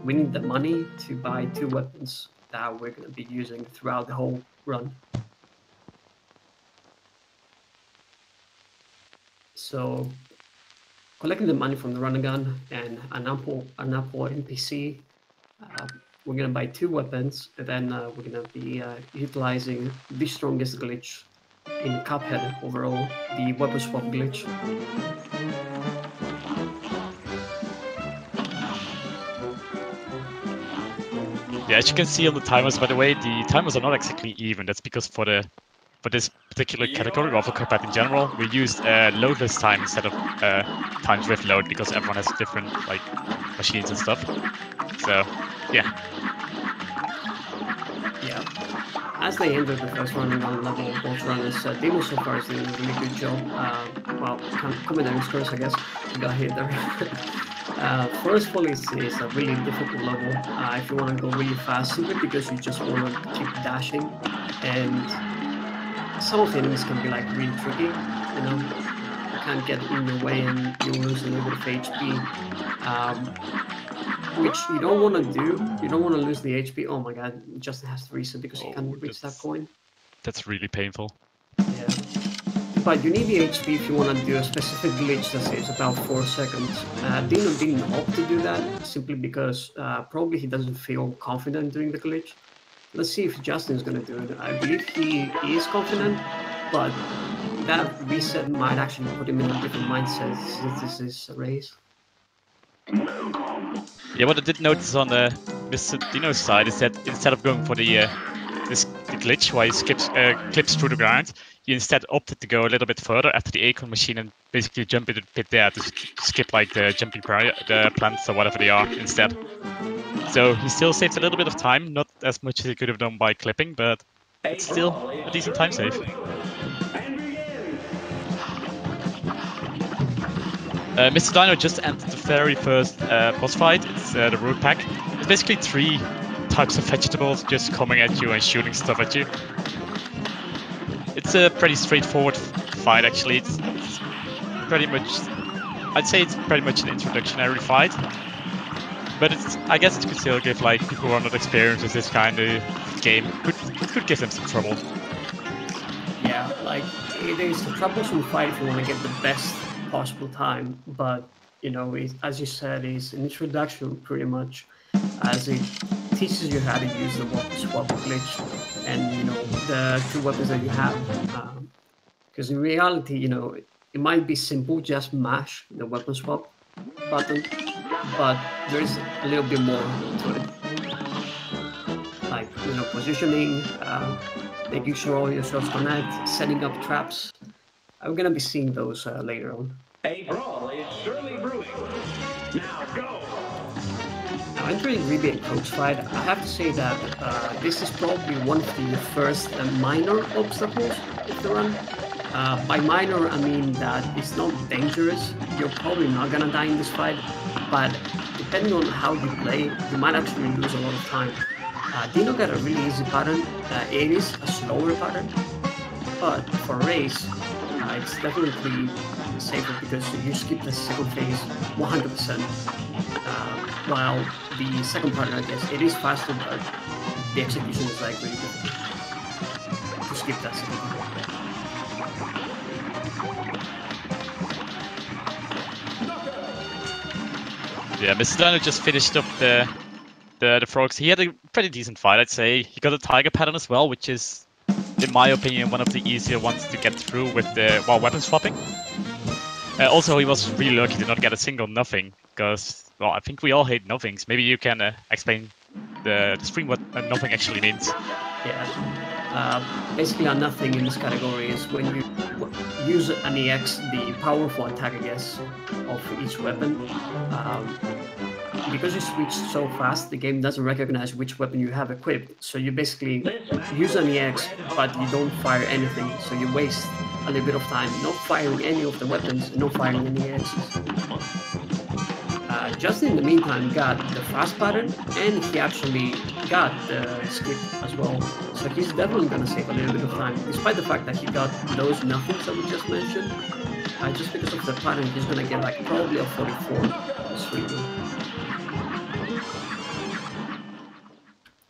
we need the money to buy 2 weapons that we're going to be using throughout the whole run. So collecting the money from the run and gun and an Apple NPC, we're going to buy 2 weapons, and then we're going to be utilizing the strongest glitch in Cuphead overall, the weapon swap glitch. Yeah, as you can see on the timers, by the way, the timers are not exactly even. That's because for this particular category, or for Cuphead in general, we used loadless time instead of times with load, because everyone has different like machines and stuff. So, yeah. Yeah. As they entered the first run and gun level, both runners, Dino so far is doing a really good job. Well, commentary scores, I guess. He got hit there. First fall is a really difficult level if you want to go really fast, simply because you just want to keep dashing, and some of the enemies can be like really tricky, you know. You can't get in your way and you lose a little bit of HP, which you don't want to do. You don't want to lose the HP. Oh my god, Justin has to reset because he can't reach that coin. That's really painful. Yeah. But you need the HP if you want to do a specific glitch that saves about 4 seconds. Dino didn't opt to do that, simply because probably he doesn't feel confident doing the glitch. Let's see if Justin's gonna do it. I believe he is confident, but that reset might actually put him in a different mindset since this is a race. Yeah, what I did notice on the MrDino side is that instead of going for the glitch where he clips through the ground, you instead opted to go a little bit further after the acorn machine and basically jump into the pit there to skip like the jumping the plants or whatever they are instead. So he still saves a little bit of time, not as much as he could have done by clipping, but it's still a decent time save. MrDino just entered the very first boss fight. It's the root pack. It's basically 3 types of vegetables just coming at you and shooting stuff at you. It's a pretty straightforward fight, actually. It's pretty much, I'd say it's pretty much an introductory fight. But I guess it could still give like people who are not experienced with this kind of game, it could give them some trouble. Yeah, like it is a troublesome fight if you want to get the best possible time, but you know, as you said, it's an introduction pretty much, as it teaches you how to use the weapon swap glitch and, you know, the 2 weapons that you have. Because in reality, you know, it might be simple, just mash the weapon swap button, but there's a little bit more to it. Like, you know, positioning, making sure all your shots connect, setting up traps. I'm gonna be seeing those later on. A brawl is surely brewing. Now go! Now, entering Ruby and Coach fight, I have to say that this is probably one of the first minor obstacles of the run. By minor, I mean that it's not dangerous. You're probably not gonna die in this fight, but depending on how you play, you might actually lose a lot of time. Dino got a really easy pattern. It is a slower pattern, but for a race, it's definitely safer because you skip the second phase 100%. While the second part, I guess, it is faster, but the execution is like really difficult to skip that second part. Yeah, MrDino just finished up the frogs. He had a pretty decent fight, I'd say. He got a tiger pattern as well, which is, in my opinion, one of the easier ones to get through with the weapon swapping. Also, he was really lucky to not get a single nothing, because, well, I think we all hate nothings. Maybe you can explain the stream what nothing actually means. Yeah. Basically, a nothing in this category is when you use an EX, the powerful attack, I guess, of each weapon. Because you switch so fast, the game doesn't recognize which weapon you have equipped. So you basically use an EX, but you don't fire anything. So you waste a little bit of time not firing any of the weapons, not firing any EXs. Justin, in the meantime, got the fast pattern, and he actually got the skip as well. So he's definitely going to save a little bit of time, despite the fact that he got those nothings that we just mentioned. Just because of the pattern, he's going to get like probably a 44 stream.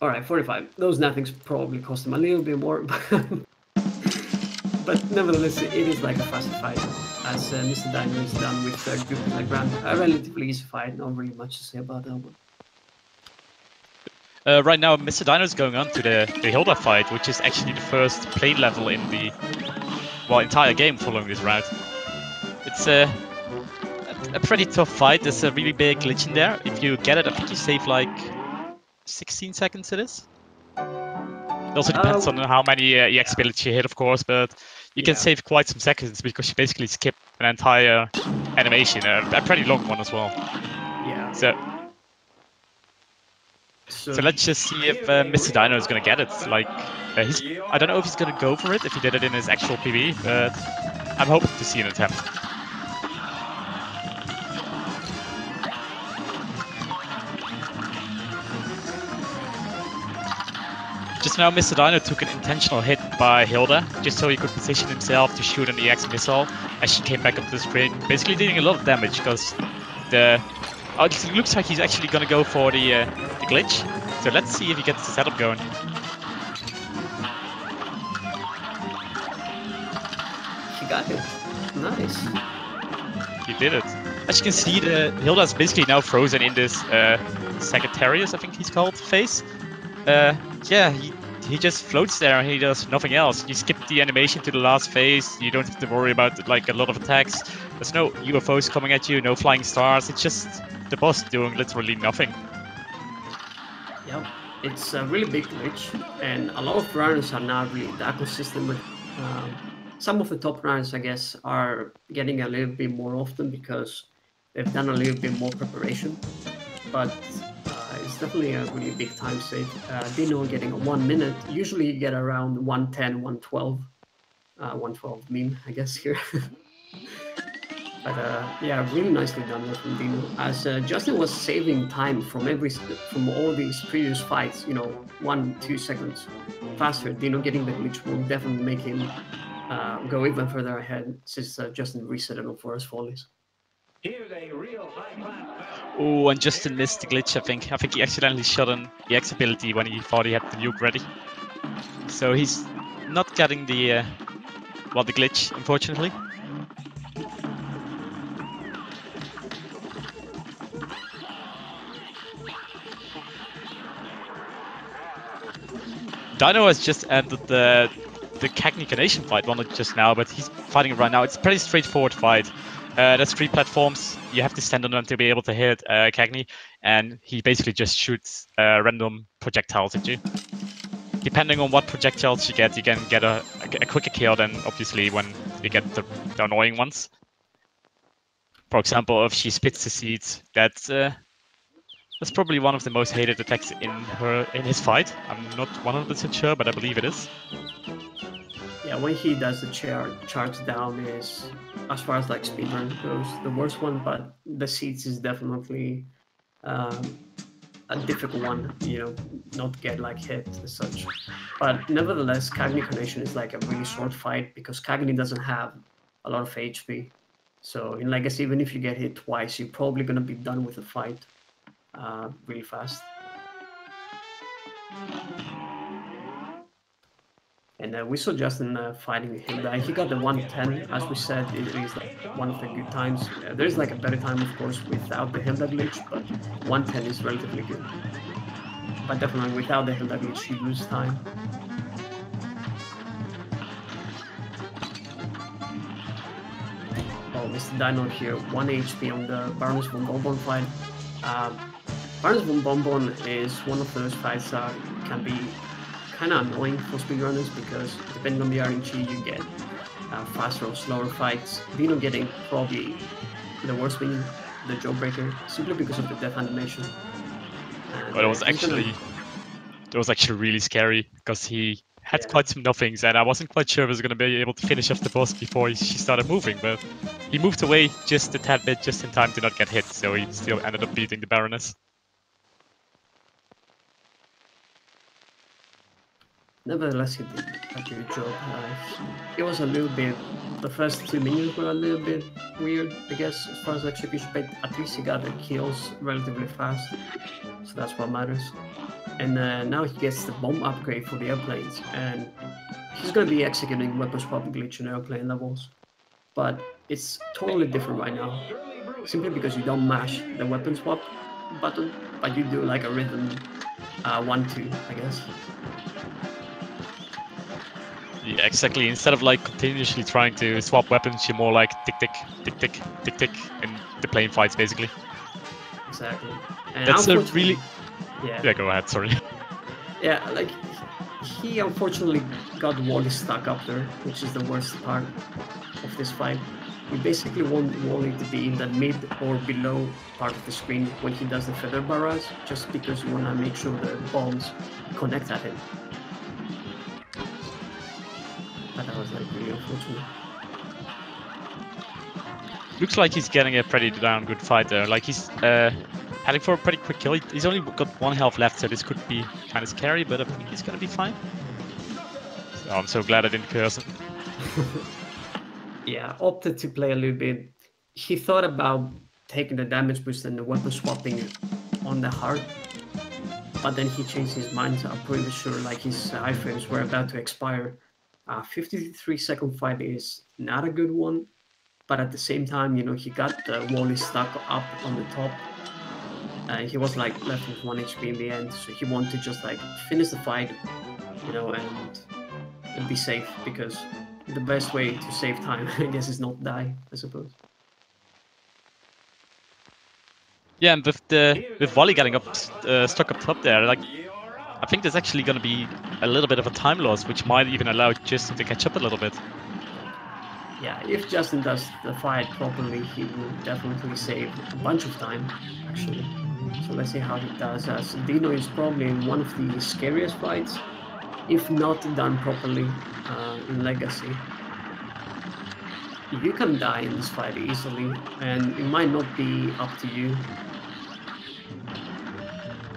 All right, 45. Those nothings probably cost him a little bit more, but nevertheless, it is like a fast fight. As MrDino is done with Cuphead Grand, a relatively easy fight. Not really much to say about that one. Right now, MrDino is going on to the Hilda fight, which is actually the first plane level in the entire game following this route. It's a pretty tough fight. There's a really big glitch in there. If you get it, I think you save like 16 seconds it is. It also depends on how many EX bullets you hit, of course, but you can save quite some seconds because you basically skip an entire animation, a pretty long one as well. Yeah. So let's just see if MrDino is gonna get it. Like, I don't know if he's gonna go for it if he did it in his actual PB, but I'm hoping to see an attempt. Just now, MrDino took an intentional hit by Hilda, just so he could position himself to shoot an EX missile as she came back up the screen, basically doing a lot of damage because it looks like he's actually gonna go for the glitch. So let's see if he gets the setup going. He got it. Nice. He did it. As you can see, Hilda's basically now frozen in this Sagittarius, I think he's called, phase. Yeah, he just floats there and he does nothing else. You skip the animation to the last phase, you don't have to worry about like a lot of attacks. There's no UFOs coming at you, no flying stars, it's just the boss doing literally nothing. Yep, it's a really big glitch, and a lot of runners are not really that consistent with some of the top runners, I guess, are getting a little bit more often because they've done a little bit more preparation, but it's definitely a really big time save. Dino getting a 1 minute, usually you get around 110, 112, 112 meme, I guess, here. But yeah, really nicely done from Dino. As Justin was saving time from all these previous fights, 1-2 seconds faster. Dino getting the glitch will definitely make him go even further ahead since Justin reset it for his follies. Oh, and Justin missed the glitch, I think. I think he accidentally shot an EX ability when he thought he had the nuke ready. So he's not getting the glitch, unfortunately. Dino has just ended the Cagney Carnation fight, well not just now, but he's fighting right now. It's a pretty straightforward fight. There's 3 platforms, you have to stand on them to be able to hit Cagney, and he basically just shoots random projectiles at you. Depending on what projectiles you can get a quicker kill than obviously when you get the annoying ones. For example, if she spits the seeds, that's probably one of the most hated attacks in his fight. I'm not 100% sure, but I believe it is. Yeah, when he does the charge down is, as far as like speedrun goes, the worst one, but the seeds is definitely a difficult one, not to get like hit as such. But nevertheless, Cagney Carnation is like a really short fight because Cagney doesn't have a lot of HP. So in Legacy, even if you get hit twice, you're probably gonna be done with the fight really fast. And we saw Justin fighting Hilda. He got the 110, as we said, it is like one of the good times. There's like a better time, of course, without the Hilda glitch, but 110 is relatively good. But definitely without the Hilda glitch, you lose time. Oh, MrDino here, 1 HP on the Baroness von Bonbon fight. Baroness von Bonbon is one of those fights that can be kind of annoying for speedrunners because depending on the RNG you get faster or slower fights. Dino getting probably the worst being the Jawbreaker simply because of the death animation. But it was actually really scary because he had quite some nothings and I wasn't quite sure if he was going to be able to finish off the boss before she started moving, but he moved away just a tad bit just in time to not get hit, so he still ended up beating the Baroness. nevertheless, he did a good job. It was a little bit. The first 2 minutes were a little bit weird, I guess, as far as execution, but at least he got the kills relatively fast, so that's what matters. And now he gets the bomb upgrade for the airplanes, and he's gonna be executing weapon swap glitch in airplane levels, but it's totally different right now, simply because you don't mash the weapon swap button, but you do like a rhythm 1-2, I guess. Yeah, exactly. Instead of like continuously trying to swap weapons, you're more like tick tick tick tick tick tick in the plane fights, basically. Exactly. And That's a unfortunately, really. yeah. Yeah, go ahead. Sorry. Yeah, like he unfortunately got Wally stuck up there, which is the worst part of this fight. We basically want Wally to be in the mid or below part of the screen when he does the feather barrage, just because you want to make sure the bombs connect at him. But that was like really unfortunate. Looks like he's getting a pretty damn good fight there. Like he's heading for a pretty quick kill. He's only got 1 health left, so this could be kind of scary, but I think he's gonna be fine. So I'm so glad I didn't curse him. Yeah, opted to play a little bit. He thought about taking the damage boost and the weapon swapping on the heart, but then he changed his mind. I'm pretty sure like his iframes were about to expire. 53-second fight is not a good one, but at the same time, you know, he got the Wally stuck up on the top. He was like left with 1 HP in the end, so he wanted to just like finish the fight, you know, and be safe, because the best way to save time, I guess, is not die, I suppose. Yeah, and with Volley getting up stuck up top there, like I think there's actually gonna be a little bit of a time loss, which might even allow Justin to catch up a little bit. Yeah, if Justin does the fight properly, he will definitely save a bunch of time, actually. So let's see how he does, as Dino is probably one of the scariest fights, if not done properly in Legacy. You can die in this fight easily, and it might not be up to you.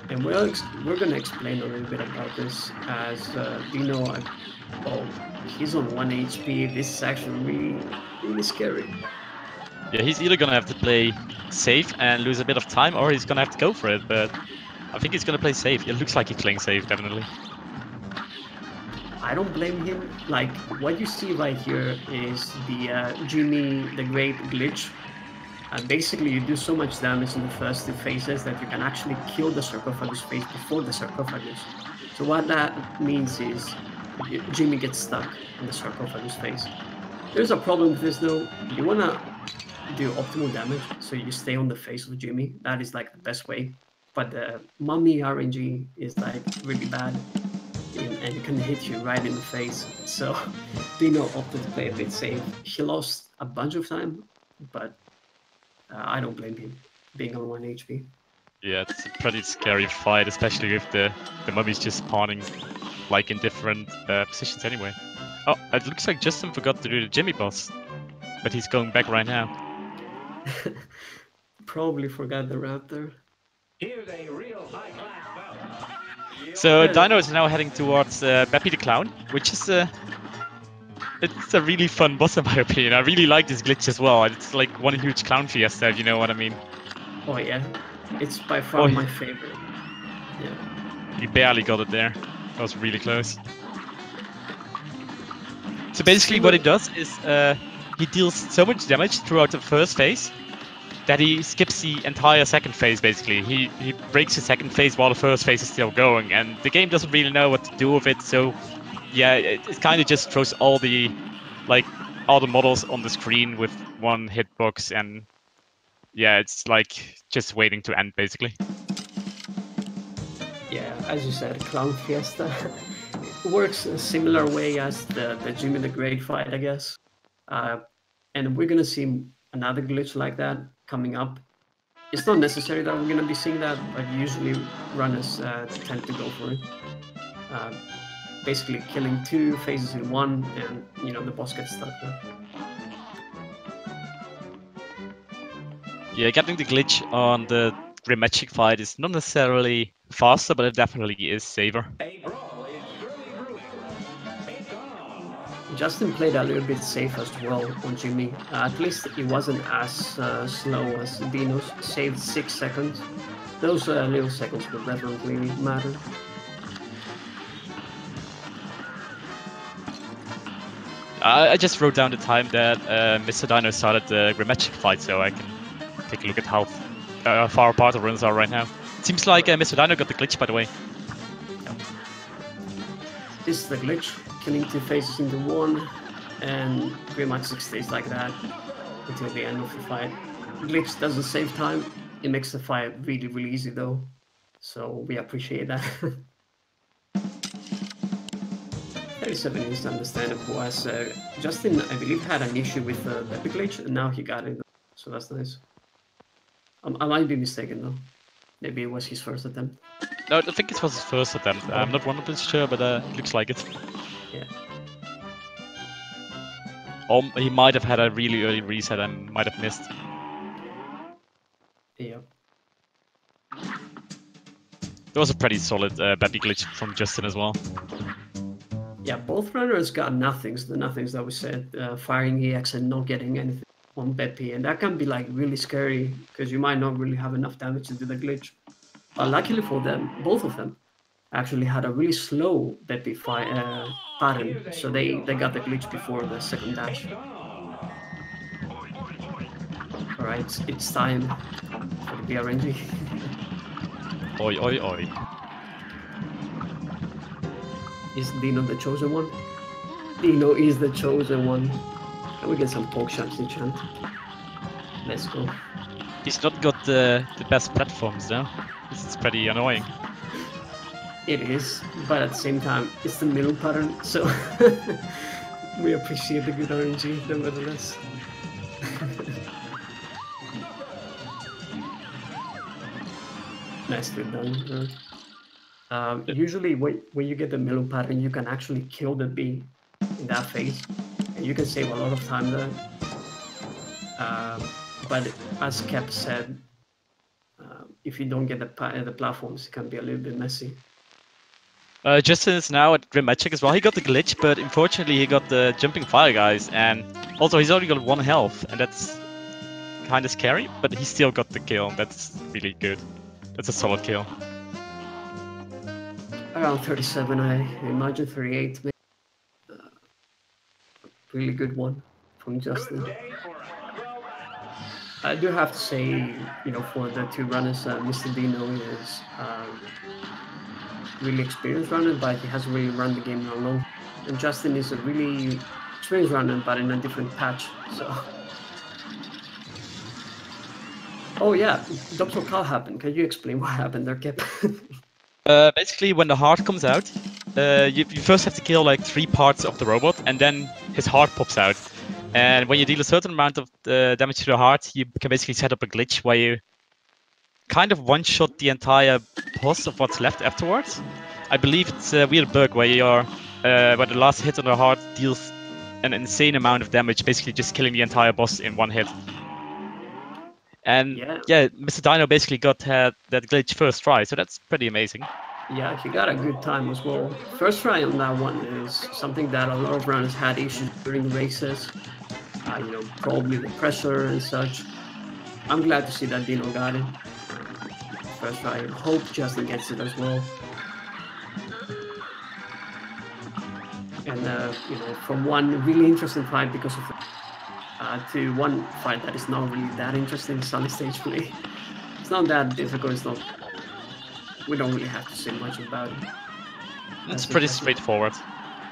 And we're gonna explain a little bit about this, as Dino, he's on 1 HP. This is actually really scary. Yeah, he's either gonna have to play safe and lose a bit of time, or he's gonna have to go for it. But I think he's gonna play safe. It looks like he's playing safe, definitely. I don't blame him. Like, what you see right here is the Jimmy the Great glitch. Basically, you do so much damage in the first 2 phases that you can actually kill the sarcophagus phase before the sarcophagus. So what that means is Jimmy gets stuck in the sarcophagus phase. There's a problem with this though. You wanna do optimal damage, so you stay on the face of Jimmy. That is like the best way. But the mummy RNG is like really bad, and it can hit you right in the face. So Dino opted to play a bit safe. He lost a bunch of time, but I don't blame him being on 1 HP. Yeah, it's a pretty scary fight, especially if the mummies just spawning like in different positions anyway. Oh, it looks like Justin forgot to do the Jimmy boss, but he's going back right now. Probably forgot the raptor. Here's a real high-class bout. So Dino is now heading towards Beppy the Clown, which is it's a really fun boss in my opinion. I really like this glitch as well. It's like one huge clown fiesta, if you know what I mean. Oh yeah, it's by far my favorite. Yeah. You barely got it there. That was really close. So basically what he does is he deals so much damage throughout the first phase that he skips the entire second phase basically. He breaks the second phase while the first phase is still going, and the game doesn't really know what to do with it, so yeah, it kind of just throws all the models on the screen with 1 hitbox, and yeah, it's like just waiting to end basically. Yeah, as you said, Clown Fiesta. It works a similar way as the Jimmy the Great fight, I guess. And we're gonna see another glitch like that coming up. It's not necessary that we're gonna be seeing that, but usually runners tend to go for it. Basically killing 2 phases in 1, and you know the boss gets stuck there. Yeah, getting the glitch on the Grim Magic fight is not necessarily faster, but it definitely is safer. A brawl is surely brewing. Justin played a little bit safe as well on Jimmy. At least it wasn't as slow as Dino's. Saved 6 seconds. Those little seconds will definitely matter. I just wrote down the time that MrDino started the Grimmagic fight, so I can take a look at how far apart the runs are right now. It seems like MrDino got the glitch, by the way. This is the glitch, killing 2 faces into 1, and Grimmagic stays like that until the end of the fight. Glitch doesn't save time, it makes the fight really, really easy though, so we appreciate that. 37 is understandable, as Justin, I believe, had an issue with the epic glitch, and now he got it, so that's nice. I might be mistaken though. Maybe it was his first attempt. No, I think it was his first attempt. I'm not 100% sure, but it looks like it. Yeah. Or he might have had a really early reset and might have missed. Yeah. There was a pretty solid Beppy glitch from Justin as well. Yeah, both runners got nothings, the nothings that we said, firing EX and not getting anything on Beppy, and that can be like really scary because you might not really have enough damage to do the glitch. But luckily for them, both of them actually had a really slow Beppy pattern, so they got the glitch before the second dash. Alright, it's time for the BRNG. Oi, oi, oi. Is Dino the chosen one? Dino is the chosen one. Can we get some poke shots in chant? Let's go. He's not got the best platforms though. This is pretty annoying. It is, but at the same time, it's the middle pattern, so we appreciate the good RNG nevertheless. Nicely done. Usually when you get the middle pattern, you can actually kill the bee in that phase, and you can save a lot of time there. But as Kep said, if you don't get the platforms, it can be a little bit messy. Justin is now at Grimmagic as well. He got the glitch, but unfortunately he got the jumping fire guys, and also he's only got 1 health, and that's kind of scary, but he still got the kill. That's really good. That's a solid kill. Around 37, I imagine 38, maybe. Really good one from Justin. I do have to say, you know, for the 2 runners, MrDino is really experienced runner, but he hasn't really run the game that long. And Justin is a really experienced runner, but in a different patch. So, oh yeah, Dr. Carl happened. Can you explain what happened there, Kep? Basically, when the heart comes out, you first have to kill like 3 parts of the robot, and then his heart pops out. And when you deal a certain amount of damage to the heart, you can basically set up a glitch where you kind of one-shot the entire boss of what's left afterwards. I believe it's a weird bug where where the last hit on the heart deals an insane amount of damage, basically just killing the entire boss in 1 hit. And yeah, MrDino basically got that glitch first try, so that's pretty amazing. Yeah, he got a good time as well. First try on that one is something that a lot of runners had issues during races. You know, probably the pressure and such. I'm glad to see that Dino got it. First try. Hope Justin gets it as well. And you know, from one really interesting fight because of to one fight that is not really that interesting, Sunny stage play. It's not that difficult. It's not. We don't really have to say much about it. It's pretty straightforward.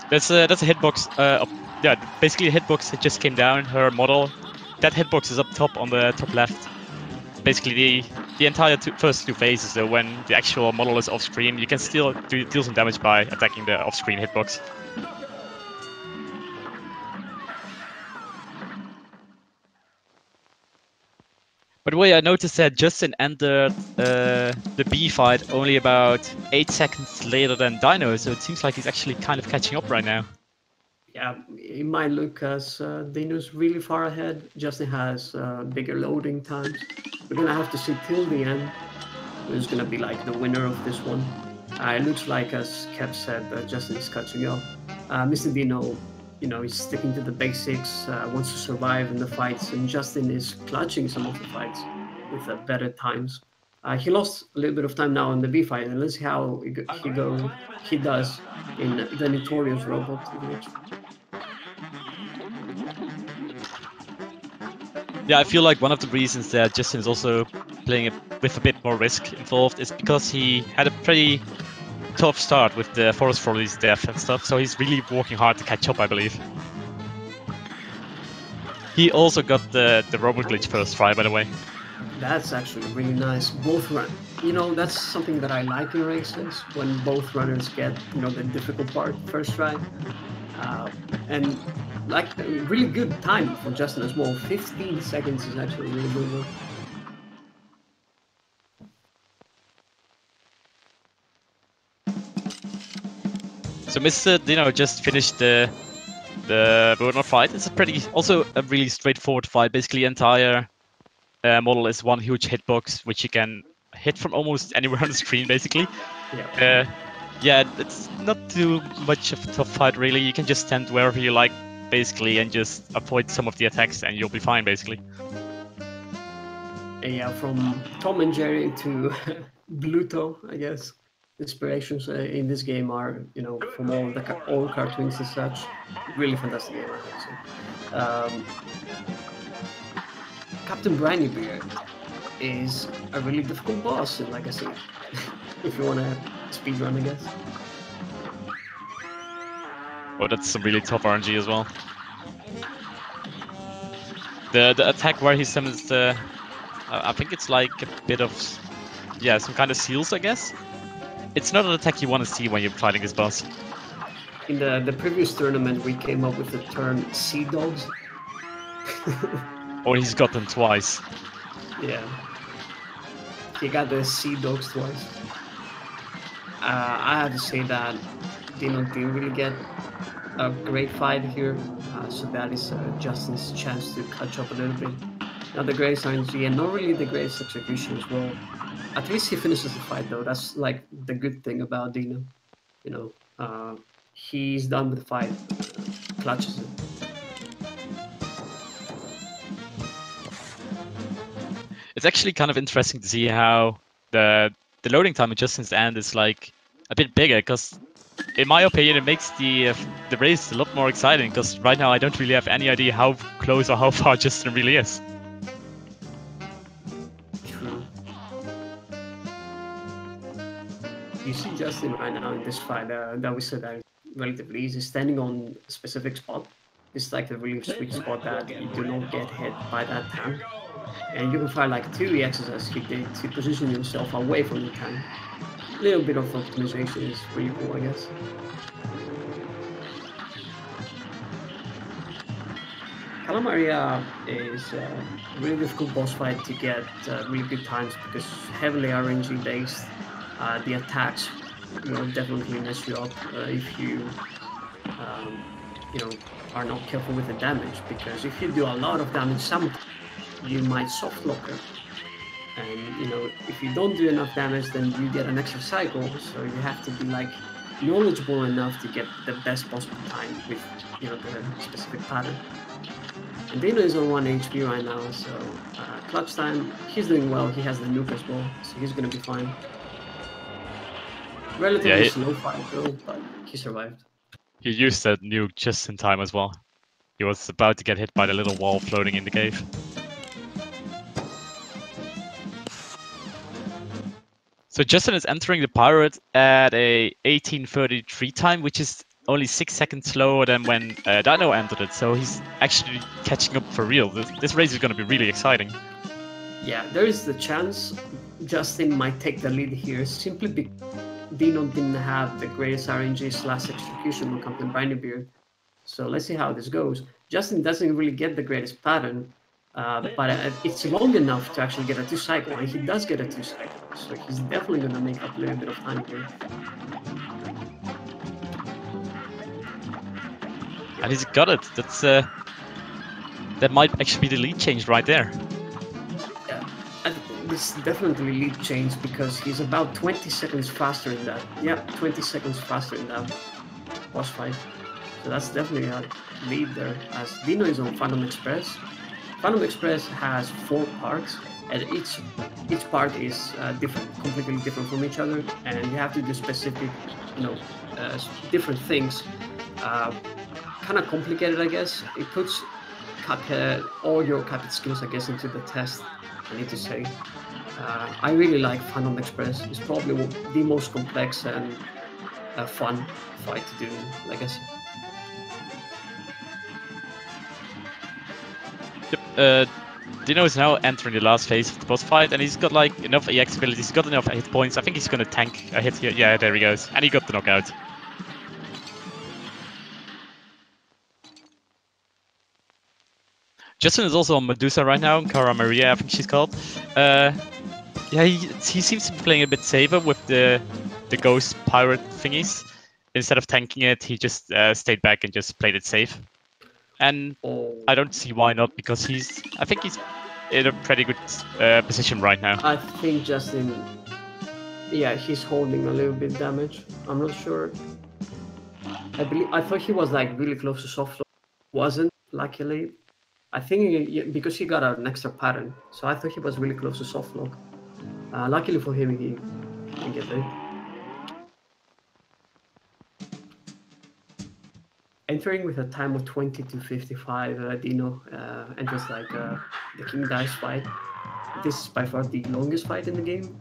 That's a hitbox. Yeah, basically a hitbox that just came down. Her model, that hitbox is up top on the top left. Basically the entire first 2 phases. So when the actual model is off screen, you can still deal some damage by attacking the off screen hitbox. By the way, I noticed that Justin entered the B fight only about 8 seconds later than Dino, so it seems like he's actually kind of catching up right now. Yeah, it might look as Dino's really far ahead. Justin has bigger loading times. We're gonna have to see till the end who's gonna be like the winner of this one. It looks like, as Kep said, Justin is catching up. MrDino you know, he's sticking to the basics, wants to survive in the fights, and Justin is clutching some of the fights with better times. He lost a little bit of time now in the B fight, and let's see how he does in the notorious robot glitch. Yeah, I feel like one of the reasons that Justin is also playing it with a bit more risk involved is because he had a pretty tough start with the Forest Follies death and stuff, so he's really working hard to catch up, I believe. He also got the robot glitch first try, by the way. That's actually really nice. Both run, you know, that's something that I like in races when both runners get, you know, the difficult part first try, and like a really good time for Justin as well. 15 seconds is actually really good. So MrDino just finished the Burner fight. It's also a really straightforward fight. Basically, entire model is one huge hitbox, which you can hit from almost anywhere on the screen, basically. Yeah, it's not too much of a tough fight, really. You can just stand wherever you like, basically, and just avoid some of the attacks, and you'll be fine, basically. Yeah, from Tom and Jerry to Bluto, I guess. Inspirations in this game are, you know, from all the old cartoons and such. Really fantastic game, I think so. Captain Briny is a really difficult boss, like I said, if you want to speedrun, I guess. Oh, that's some really tough RNG as well. The attack where he summons the... I think it's like a bit of... yeah, some kind of seals, I guess? It's not an attack you want to see when you're fighting this boss. In the previous tournament, we came up with the term Sea Dogs. Or he's got them twice. Yeah. He got the Sea Dogs twice. I have to say that Dino didn't really get a great fight here, so that is Justin's chance to catch up a little bit. Not the greatest RNG and not really the greatest execution as well. At least he finishes the fight though. That's like the good thing about Dino. You know, he's done with the fight, clutches it. It's actually kind of interesting to see how the loading time at Justin's end is like a bit bigger, because in my opinion it makes the race a lot more exciting, because right now I don't really have any idea how close or how far Justin really is. True. You see Justin right now in this fight that we said that relatively easy, standing on a specific spot. It's like the really sweet spot that you do not get hit by that tank. And you can find like 2 EXs as he did to position yourself away from the tank. A little bit of optimization is pretty cool, I guess. Calamaria is a really difficult boss fight to get really good times because heavily RNG based. The attacks, you know, definitely mess you up if you, you know, are not careful with the damage. Because if you do a lot of damage, sometimes you might soft lock her. And you know, if you don't do enough damage, then you get an extra cycle. So you have to be like knowledgeable enough to get the best possible time with, you know, the specific pattern. And Dino is on 1 HP right now, so clutch time, he's doing well. He has the nuke as well, so he's gonna be fine. Relatively slow fight though, but he survived. He used that nuke just in time as well. He was about to get hit by the little wall floating in the cave. So Justin is entering the pirate at a 18:33 time, which is only 6 seconds slower than when Dino entered it. So he's actually catching up for real. This race is going to be really exciting. Yeah, there is the chance Justin might take the lead here simply because Dino didn't have the greatest RNG/execution on Captain Briny. So let's see how this goes. Justin doesn't really get the greatest pattern, but it's long enough to actually get a 2 cycle, and he does get a 2 cycle. So he's definitely going to make up a little bit of time here. And he's got it. That's that might actually be the lead change right there. Yeah, this definitely lead change because he's about 20 seconds faster in that. Yeah, 20 seconds faster in that boss fight. So that's definitely a lead there, as Dino is on Phantom Express. Phantom Express has 4 parts, and each part is different, completely different from each other, and you have to do specific, different things. Kind of complicated, I guess. It puts Cuphead, all your Cuphead skills, I guess, into the test. I need to say, I really like Phantom Express. It's probably the most complex and fun fight to do in Legacy. Yep, Dino is now entering the last phase of the boss fight, and he's got like enough EX abilities, he's got enough hit points. I think he's gonna tank a hit here. Yeah, there he goes. And he got the knockout. Justin is also on Medusa right now, Cara Maria, I think she's called. Yeah, he seems to be playing a bit safer with the ghost pirate thingies. Instead of tanking it, he just stayed back and just played it safe. And I don't see why not, because I think he's in a pretty good position right now. I think Justin, yeah, he's holding a little bit damage. I'm not sure. I thought he was like really close to soft lock. Wasn't, luckily. I think because he got an extra pattern, so I thought he was really close to soft lock. Luckily for him, he didn't get it. Entering with a time of 20:55, Dino enters like the King Dice fight. This is by far the longest fight in the game,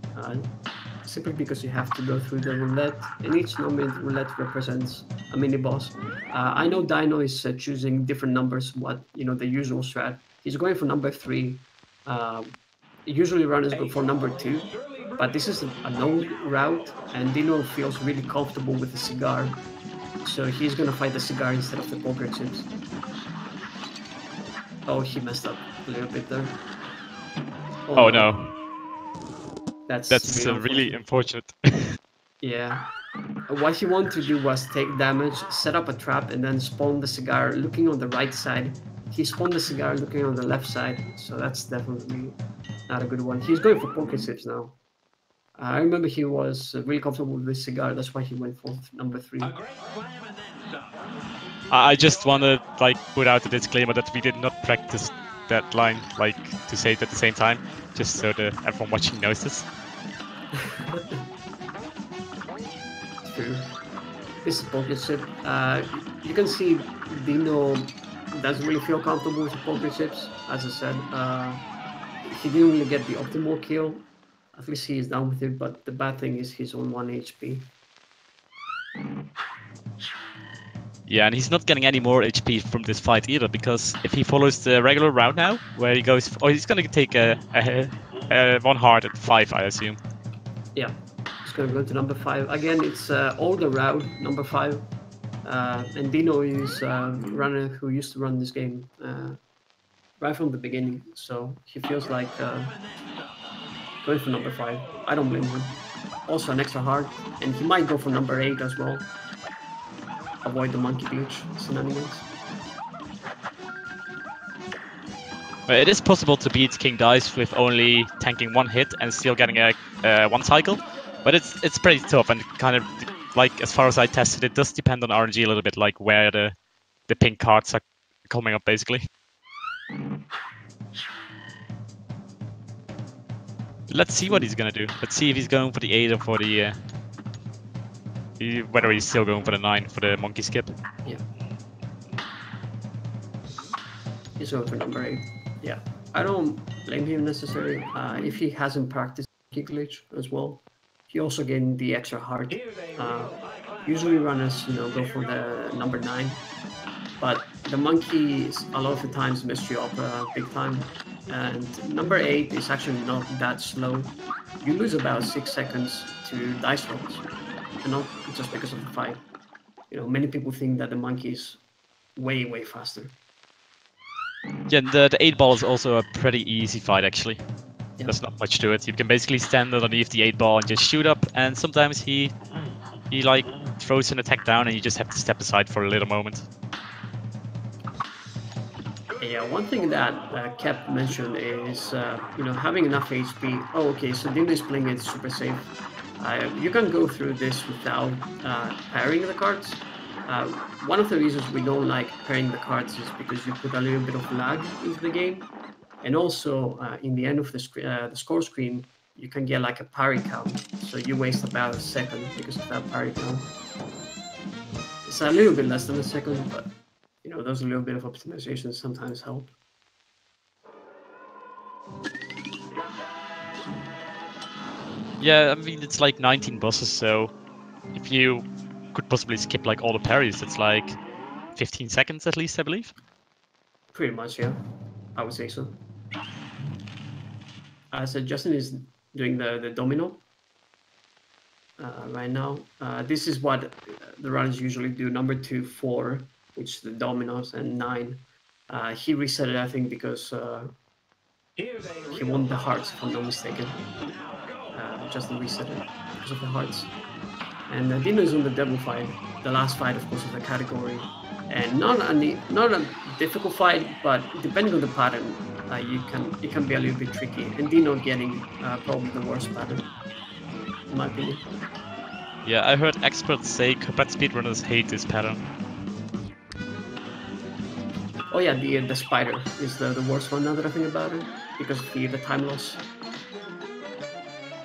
simply because you have to go through the roulette, and each number in the roulette represents a mini boss. I know Dino is choosing different numbers, the usual strat. He's going for number 3. Usually runners go for number 2, but this is a known route, and Dino feels really comfortable with the cigar. So he's gonna fight the cigar instead of the poker chips. Oh, he messed up a little bit there. Oh no. That's really unfortunate. Yeah. What he wanted to do was take damage, set up a trap, and then spawn the cigar looking on the right side. He spawned the cigar looking on the left side, so that's definitely not a good one. He's going for poker chips now. I remember he was really comfortable with this cigar, that's why he went for number 3. I just want to put out a disclaimer that we did not practice that line, to say it at the same time, just so that everyone watching knows this. True. This is poker chip. You can see Dino doesn't really feel comfortable with the poker chips. As I said, he didn't really get the optimal kill. At least he is down with it, but the bad thing is he's on 1 HP. Yeah, and he's not getting any more HP from this fight either, because if he follows the regular route now, where he goes, he's gonna take a 1 heart at 5, I assume. Yeah, he's gonna go to number 5 again. It's older route, number 5, and Dino is a runner who used to run this game right from the beginning, so he feels like going for number 5. I don't blame him. Also an extra heart, and he might go for number 8 as well. Avoid the monkey beach shenanigans. It is possible to beat King Dice with only tanking 1 hit and still getting a 1 cycle, but it's pretty tough, and kind of as far as I tested, it does depend on RNG a little bit, where the pink cards are coming up basically. Let's see what he's gonna do. Let's see if he's going for the 8 or for the whether he's still going for the 9 for the monkey skip. Yeah. He's going for number 8. Yeah. I don't blame him necessarily. If he hasn't practiced monkey glitch as well, he also gained the extra heart. Usually runners, go for the number 9, but the monkeys a lot of the times mess you up big time. And number 8 is actually not that slow. You lose about 6 seconds to dice rolls, and not just because of the fight. Many people think that the monkey is way, way faster. Yeah, the 8 ball is also a pretty easy fight actually. Yeah. There's not much to it. You can basically stand underneath the 8 ball and just shoot up, and sometimes he throws an attack down and you just have to step aside for a little moment. Yeah, one thing that Cap mentioned is, having enough HP. Oh, okay, so Dino is playing it super safe. You can go through this without pairing the cards. One of the reasons we don't like pairing the cards is because you put a little bit of lag into the game, and also in the end of the score screen, you can get like a parry count, so you waste about a second because of that parry count. It's a little bit less than a second, but you know, those little bit of optimization sometimes help. Yeah, I mean, it's like 19 bosses, so if you could possibly skip like all the parries, it's like 15 seconds at least, I believe. Pretty much, yeah. I would say so. So Justin is doing the domino right now. This is what the runners usually do. Number 2, 4, which is the dominoes, and 9. He reset it, I think, because he won the hearts, if I'm not mistaken. Justin reset it because of the hearts. And Dino is on the devil fight, the last fight, of course, of the category. And not a difficult fight, but depending on the pattern, it can be a little bit tricky. And Dino getting probably the worst pattern, in my opinion. Yeah, I heard experts say Cuphead speedrunners hate this pattern. Oh yeah, the spider is the worst one now that I think about it, because of the time loss.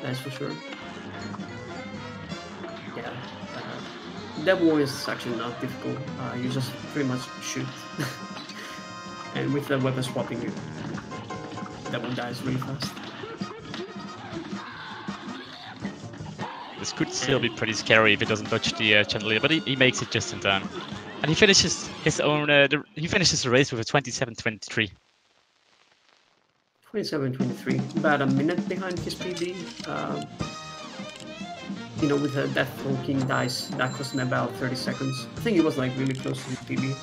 That's for sure. Yeah, devil is actually not difficult. You just pretty much shoot, and with the weapon swapping, devil dies really fast. This could still be pretty scary if he doesn't dodge the chandelier, but he makes it just in time. And he finishes his own. He finishes the race with a 27:23. 27:23, about a minute behind his PB. You know, with a Death from King dice, that cost him about 30 seconds. I think he was like really close to his PB,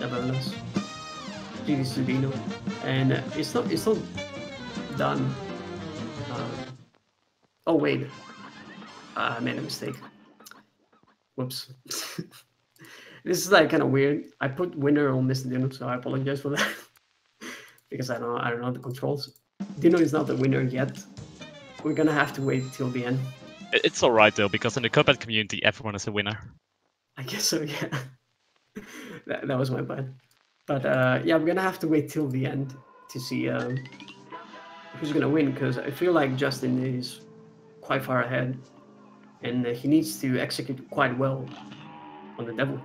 nevertheless. GG's to Dino, and it's not done. Oh wait, I made a mistake. Whoops. This is like kind of weird. I put winner on MrDino, so I apologize for that. Because I don't know the controls. Dino is not the winner yet. We're gonna have to wait till the end. It's alright though, because in the Cuphead community, everyone is a winner. I guess so, yeah. that was my bad. But yeah, we're gonna have to wait till the end to see who's gonna win, because I feel like Justin is quite far ahead, and he needs to execute quite well on the devil.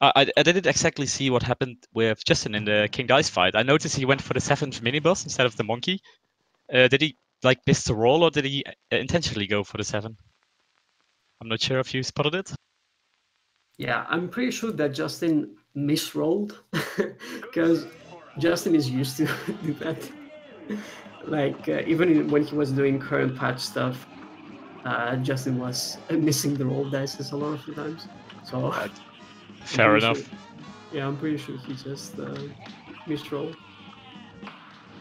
I didn't exactly see what happened with Justin in the King Dice fight. I noticed he went for the 7th mini-boss instead of the monkey. Did he like miss the roll, or did he intentionally go for the 7? I'm not sure if you spotted it. Yeah, I'm pretty sure that Justin misrolled, because Justin is used to do that. Like, even when he was doing current patch stuff, Justin was missing the roll dice a lot of the times. So, fair enough. Sure, yeah, I'm pretty sure he just misrolled.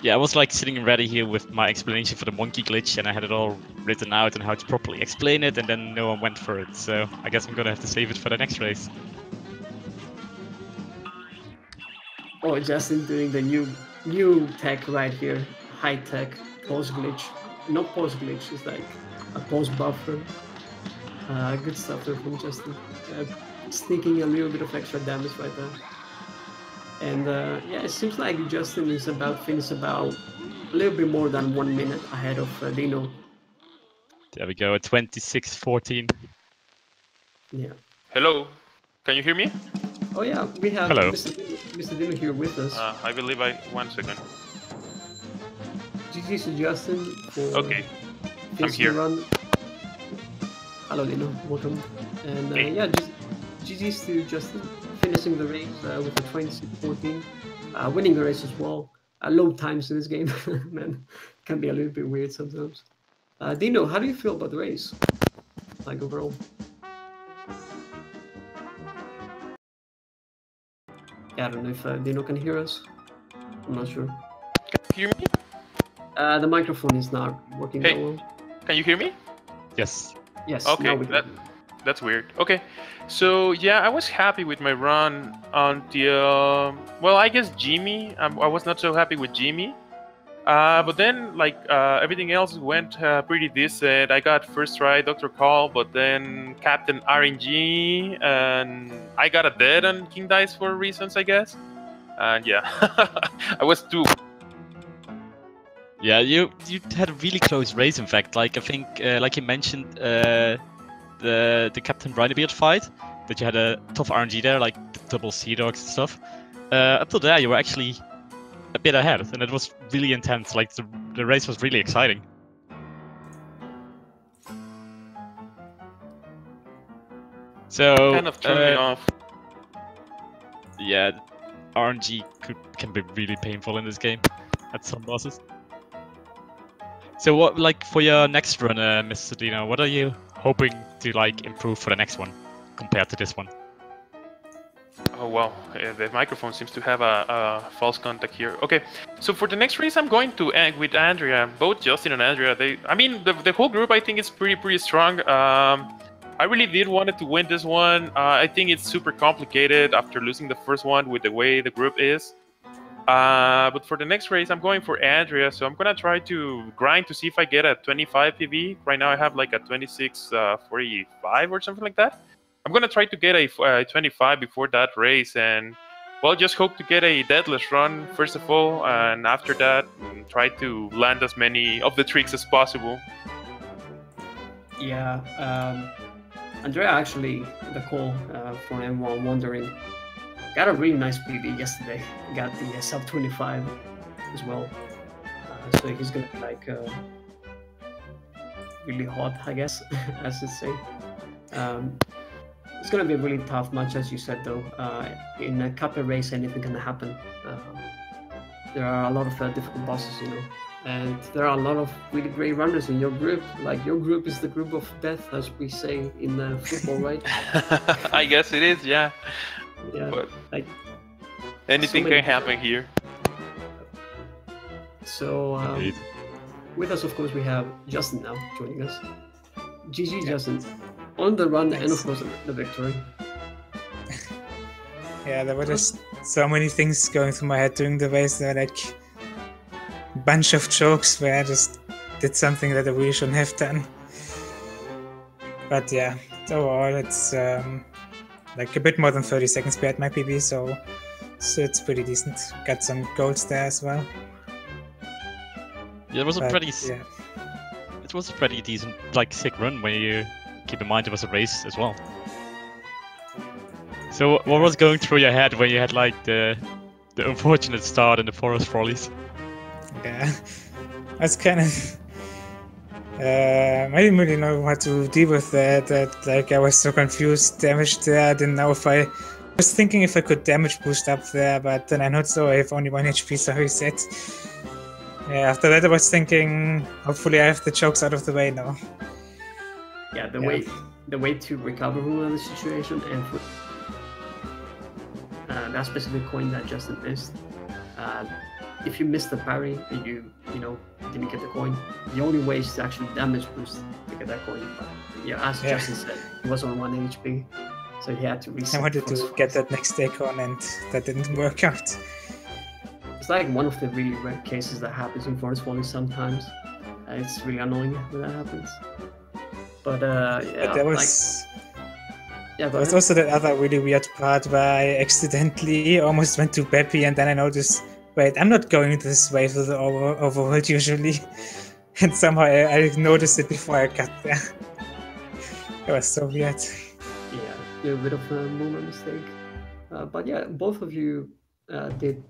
Yeah, I was like sitting ready here with my explanation for the monkey glitch, and I had it all written out and how to properly explain it, and then no one went for it. So I guess I'm gonna have to save it for the next race. Oh, Justin doing the new tech right here, high tech pause glitch. Not pause glitch, it's like a pause buffer. Good stuff there from Justin. Sneaking a little bit of extra damage right there. And yeah, it seems like Justin is finished about a little bit more than 1 minute ahead of Dino. There we go, 26:14. Yeah. Hello, can you hear me? Oh yeah, we have Hello. Mr. Dino here with us. I believe 1 second. GG's to Justin for Okay, I'm here. run. Hello Dino, welcome. And Hey. yeah, just GG's to Justin finishing the race with a 26:14, winning the race as well. Low times in this game, man, can be a little bit weird sometimes. Dino, how do you feel about the race, like overall? Yeah, I don't know if Dino can hear us. I'm not sure. Can you hear me? The microphone is not working that well. Can you hear me? Yes. Yes. Okay, now we can. that's weird. Okay, so yeah, I was happy with my run until, well, I guess Jimmy. I was not so happy with Jimmy. But then, like, everything else went pretty decent. I got first try Dr. Call, but then Captain RNG, and I got a dead on King Dice for reasons, I guess. And yeah, I was too. Yeah, you had a really close race. In fact, like I think, like you mentioned, the Captain Brinebeard fight, that you had a tough RNG there, like the double Sea Dogs and stuff. Up to there, you were actually a bit ahead, and it was really intense. Like the race was really exciting. So Kind of threw me off. Yeah, RNG can be really painful in this game at some bosses. So what, like, for your next run, Mr. Dino, what are you hoping to like improve for the next one compared to this one? Oh wow, the microphone seems to have a false contact here. Okay, so for the next race, I'm going to end with Andrea. Both Justin and Andrea, I mean, the whole group, I think, is pretty strong. I really did wanted to win this one. I think it's super complicated after losing the first one with the way the group is. But for the next race, I'm going for Andrea, so I'm gonna try to grind to see if I get a 25 PV. Right now I have like a 26.45 or something like that. I'm gonna try to get a 25 before that race, and well, just hope to get a deadless run first of all, and after that, try to land as many of the tricks as possible. Yeah, Andrea, actually, the call for anyone wondering, got a really nice PB yesterday. Got the sub 25 as well. So he's gonna be like really hot, I guess, as to say. It's gonna be a really tough match, as you said, though. In a Cuphead race, anything can happen. There are a lot of difficult bosses, you know, and there are a lot of really great runners in your group. Like, your group is the group of death, as we say in football, right? I guess it is, yeah. Yeah, but like anything can happen here. So with us, of course, we have Justin now joining us. GG, Justin, on the run. Thanks. And of course the victory. Yeah, there were just so many things going through my head during the race. There were like a bunch of jokes where I just did something that I really shouldn't have done. But yeah, overall it's like a bit more than 30 seconds behind my PB, so it's pretty decent. Got some golds there as well. Yeah, it was it was a pretty decent, like, sick run when you keep in mind it was a race as well. So what was going through your head when you had like the unfortunate start in the forest follies? Yeah, I was kind of I didn't really know how to deal with that. Like, I was so confused, damaged there. I didn't know if I was thinking if I could damage boost up there, but then I not so. I have only 1 HP, so reset. Yeah, after that I was thinking, hopefully I have the chokes out of the way now. Yeah, the way to recover from the situation, and for that specific coin that Justin missed. If you miss the parry and you didn't get the coin, the only way is to actually damage boost to get that coin. But yeah, as Justin said, he was on 1 HP, so he had to reset. I wanted to get that next icon, and that didn't work out. It's like one of the really rare cases that happens in Forest Folly sometimes. It's really annoying when that happens. But yeah, but there was. Yeah, there was also that other really weird part where I accidentally almost went to Beppy, and then I noticed, wait, I'm not going this way to the overworld usually. And somehow I noticed it before I got there. It was so weird. Yeah, a bit of a movement mistake. But yeah, both of you did,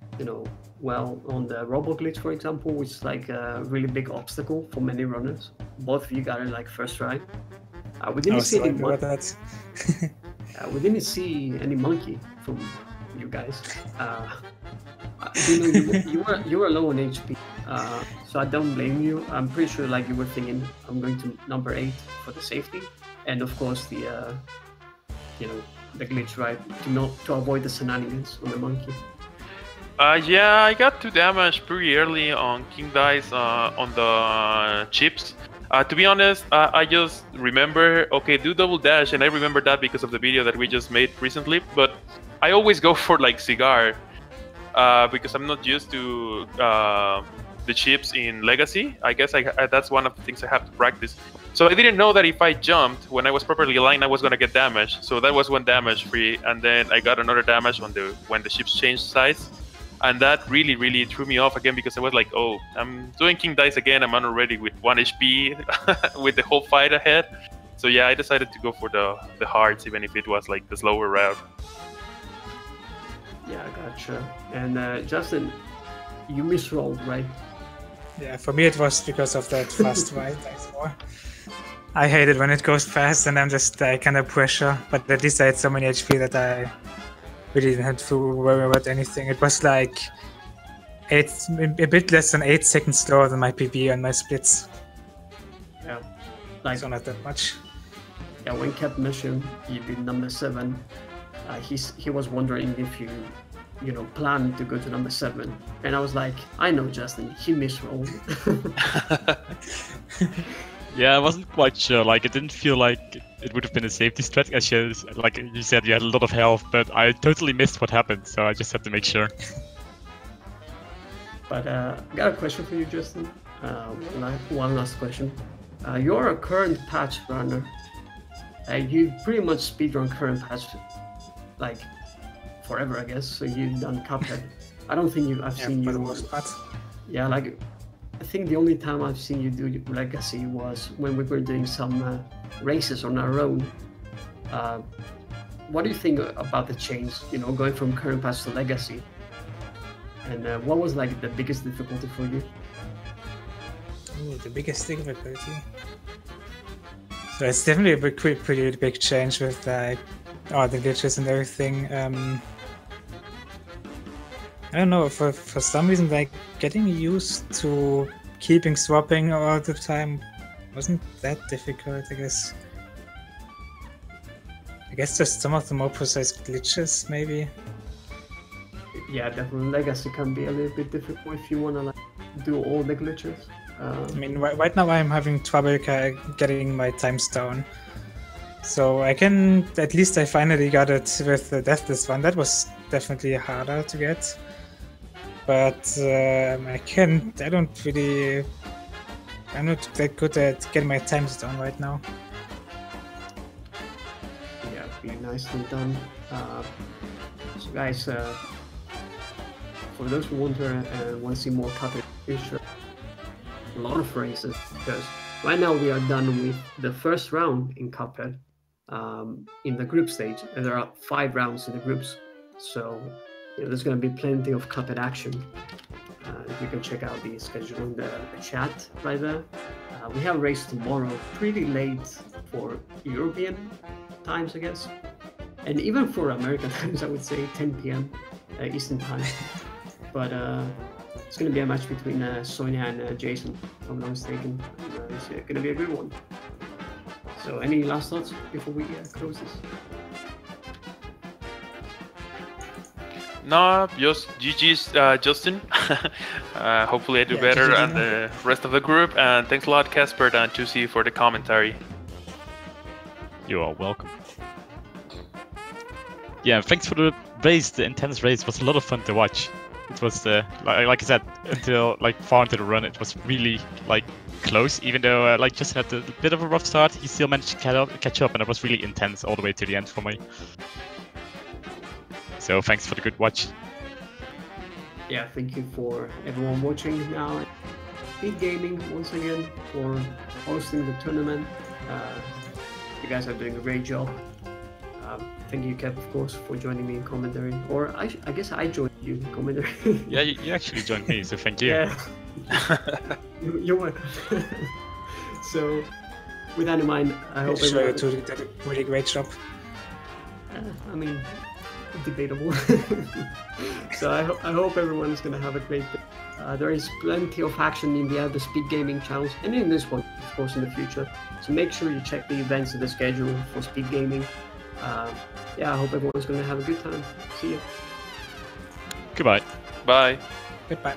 well on the Robo Glitch, for example, which is like a really big obstacle for many runners. Both of you got it like first try. We didn't see any we didn't see any monkey from you guys. You were low on HP, so I don't blame you. I'm pretty sure like you were thinking, I'm going to number 8 for the safety, and of course the the glitch, right, to avoid the shenanigans on the monkey. Yeah, I got 2 damage pretty early on King Dice on the chips. To be honest, I just remember, okay, do double dash, and I remember that because of the video that we just made recently, but I always go for like cigar, because I'm not used to the chips in Legacy. I guess that's one of the things I have to practice. So I didn't know that if I jumped when I was properly aligned, I was gonna get damage. So that was one damage free, and then I got another damage when the ships changed sides, and that really threw me off again because I was like, oh, I'm doing King Dice again. I'm already with 1 HP with the whole fight ahead. So yeah, I decided to go for the hearts, even if it was like the slower route. Yeah, gotcha. And Justin, you misrolled, right? Yeah, for me it was because of that fast ride. I hate it when it goes fast and I'm just kind of pressure, but at least I had so many HP that I really didn't have to worry about anything. It was like a bit less than 8 seconds slower than my PB on my splits. Yeah, like so not that much. Yeah, when Cap mentioned you did number 7, he was wondering if you know, plan to go to number 7, and I was like, I know Justin, he misrolled. Yeah, I wasn't quite sure. Like, it didn't feel like it would have been a safety strat. Actually, like you said, you had a lot of health, but I totally missed what happened, so I just had to make sure. But I got a question for you, Justin. One last question. You're a current patch runner. You pretty much speedrun current patch, like, forever, I guess. So you've done Cuphead. I don't think I've seen you. For the most part. Yeah, like, I think the only time I've seen you do Legacy was when we were doing some races on our own. What do you think about the change, you know, going from current patch to Legacy? And what was like the biggest difficulty for you? Ooh, the biggest difficulty. So it's definitely a pretty big change with like all the glitches and everything. I don't know, for some reason, like, getting used to keeping swapping all the time wasn't that difficult, I guess. I guess just some of the more precise glitches, maybe. Yeah, definitely Legacy can be a little bit difficult if you want to like do all the glitches. I mean, right now I'm having trouble getting my times down. So I can, at least I finally got it with the Deathless one. That was definitely harder to get. But I'm not that good at getting my times down right now. Yeah, pretty nicely done. So guys, for those who want to see more Cuphead in the future, a lot of races, because right now we are done with the first round in Cuphead in the group stage, and there are 5 rounds in the groups. So there's going to be plenty of Cuphead action. You can check out the schedule in the chat right there. We have a race tomorrow, pretty late for European times, I guess. And even for American times, I would say 10 p.m. Eastern time. But it's going to be a match between Sonia and Jason, if I'm not mistaken. It's going to be a good one. So any last thoughts before we close this? No, just GG's, Justin. Hopefully I do better GG. and the rest of the group. And thanks a lot, Casper and Tusi, for the commentary. You are welcome. Yeah, thanks for the race. The intense race was a lot of fun to watch. It was, like I said, until like far into the run, it was really like close. Even though like Justin had a bit of a rough start, he still managed to catch up, and it was really intense all the way to the end for me. So thanks for the good watch. Yeah, thank you for everyone watching now. Speed Gaming once again for hosting the tournament. You guys are doing a great job. Thank you, Kev, of course, for joining me in commentary. Or I guess I joined you in commentary. Yeah, you actually joined me, so thank you. Yeah. You're welcome. So, with that in mind, I hope Sure, everyone... you did a really great job. I mean, debatable. So I hope everyone is going to have a great day. There is plenty of action in the other Speed Gaming channels and in this one, of course, in the future. So make sure you check the events in the schedule for Speed Gaming. Yeah, I hope everyone's going to have a good time. See you. Goodbye. Bye. Goodbye.